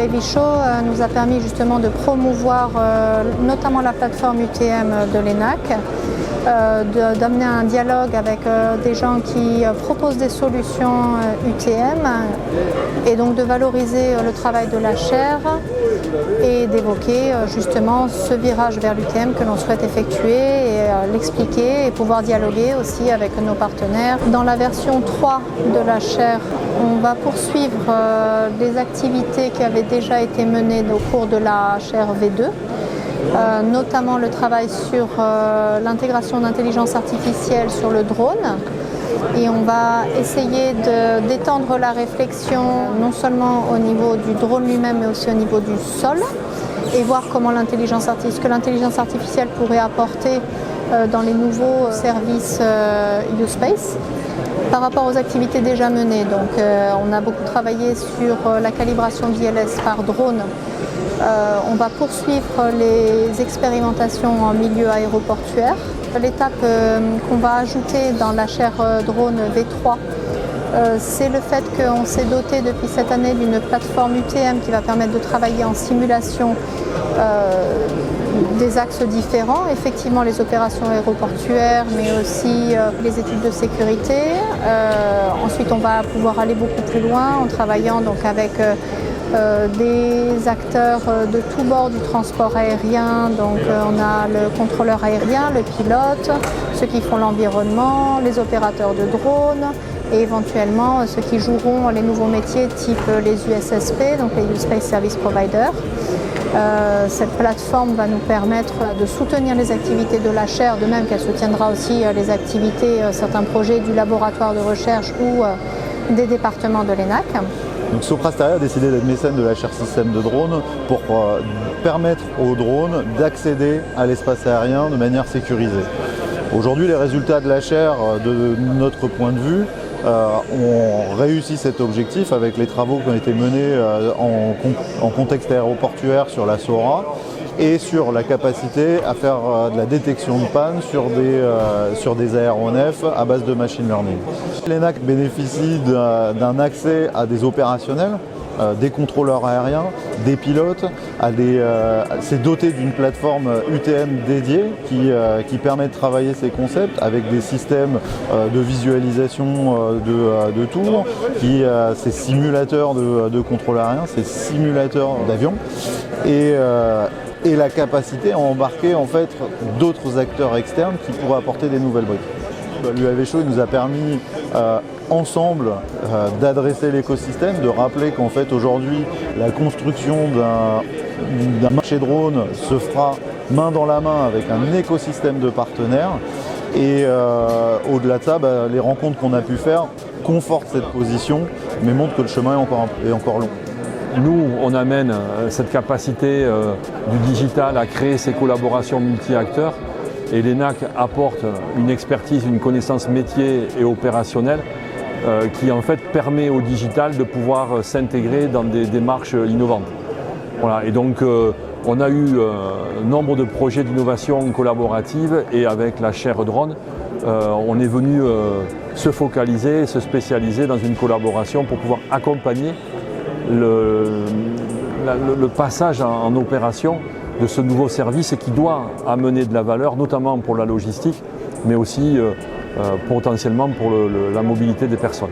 Ivy Show nous a permis justement de promouvoir notamment la plateforme UTM de l'ENAC, d'amener un dialogue avec des gens qui proposent des solutions UTM et donc de valoriser le travail de la chaire et d'évoquer justement ce virage vers l'UTM que l'on souhaite effectuer et l'expliquer et pouvoir dialoguer aussi avec nos partenaires. Dans la version 3 de la chaire, on va poursuivre les activités qui avaient déjà été menées au cours de la chaire V2. Notamment le travail sur l'intégration d'intelligence artificielle sur le drone. Et on va essayer d'étendre la réflexion non seulement au niveau du drone lui-même, mais aussi au niveau du sol, et voir comment ce que l'intelligence artificielle pourrait apporter dans les nouveaux services U-Space par rapport aux activités déjà menées. Donc on a beaucoup travaillé sur la calibration d'ILS par drone. On va poursuivre les expérimentations en milieu aéroportuaire. L'étape qu'on va ajouter dans la chaire drone V3, c'est le fait qu'on s'est doté depuis cette année d'une plateforme UTM qui va permettre de travailler en simulation des axes différents, effectivement les opérations aéroportuaires, mais aussi les études de sécurité. Ensuite, on va pouvoir aller beaucoup plus loin en travaillant donc avec des acteurs de tous bords du transport aérien. Donc on a le contrôleur aérien, le pilote, ceux qui font l'environnement, les opérateurs de drones et éventuellement ceux qui joueront les nouveaux métiers type les USSP, donc les U-Space Service Providers. Cette plateforme va nous permettre de soutenir les activités de la chaire, de même qu'elle soutiendra aussi les activités, certains projets du laboratoire de recherche ou des départements de l'ENAC. Donc Sopra Steria a décidé d'être mécène de la chaire système de drone pour permettre aux drones d'accéder à l'espace aérien de manière sécurisée. Aujourd'hui, les résultats de la chaire, de notre point de vue, ont réussi cet objectif avec les travaux qui ont été menés en contexte aéroportuaire sur la SORA et sur la capacité à faire de la détection de panne sur des aéronefs à base de machine learning. L'ENAC bénéficie d'un accès à des opérationnels, des contrôleurs aériens, des pilotes, c'est doté d'une plateforme UTM dédiée qui permet de travailler ces concepts avec des systèmes de visualisation de tours, ces simulateurs de contrôle aérien, ces simulateurs d'avion et la capacité à embarquer en fait d'autres acteurs externes qui pourraient apporter des nouvelles briques. L'UAV Show nous a permis ensemble d'adresser l'écosystème, de rappeler qu'en fait aujourd'hui la construction d'un marché drone se fera main dans la main avec un écosystème de partenaires et au-delà de ça, les rencontres qu'on a pu faire confortent cette position mais montrent que le chemin est encore long. Nous, on amène cette capacité du digital à créer ces collaborations multi-acteurs et l'ENAC apporte une expertise, une connaissance métier et opérationnelle qui en fait permet au digital de pouvoir s'intégrer dans des démarches innovantes. Voilà. Et donc on a eu nombre de projets d'innovation collaborative et avec la chaire drone, on est venu se focaliser, se spécialiser dans une collaboration pour pouvoir accompagner le passage en opération de ce nouveau service qui doit amener de la valeur, notamment pour la logistique, mais aussi potentiellement pour la mobilité des personnes.